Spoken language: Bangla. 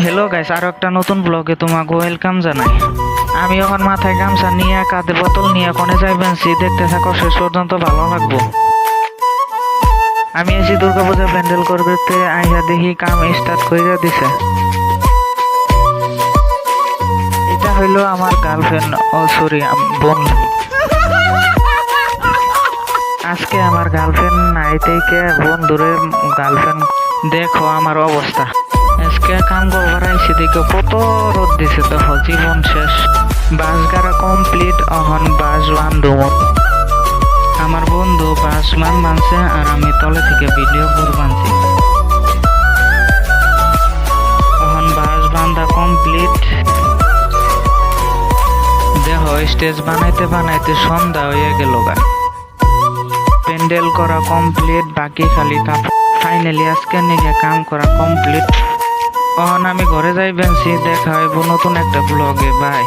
হ্যালো গাইস, আরো একটা নতুন ব্লগে তোমাকে ওয়েলকাম জানাই। আমি এখন মাথায় গামছা নিয়ে কাঁধে বোতল নিয়ে কোনে যাইবেন দেখতে থাকো, শেষ পর্যন্ত ভালো লাগবো। আমি এসে দুর্গাপূজা প্যান্ডেল করবে আইয়া দেখি কাম স্টার্ট করে দিছে। এটা হইলো আমার গার্লফ্রেন্ড, ও সরি বন্ধু। আজকে আমার গার্লফ্রেন্ড নাই থেকে বন্ধুরে গার্লফ্রেন্ড, দেখো আমার অবস্থা। আজকে কাম করবার আইসি দেখো কত রোদ দিছে, দেখো জীবন শেষ। বাস গাড়া কমপ্লিট, অহন বাস বান্ধব। আমার বন্ধু বাস মানছে আর আমি তলে থেকে ভিডিও করবানছি। অহন বাস বান্ধা কমপ্লিট। দেখো স্টেজ বানাইতে বানাইতে সন্ধ্যা হয়ে গেল গা। প্যান্ডেল করা কমপ্লিট, বাকি খালি কাপড়। ফাইনালি আজকে নিয়ে কাম করা কমপ্লিট। অহন আমি ঘরে যাইবেন, দেখা হইব নতুন একটা ব্লগে। বাই।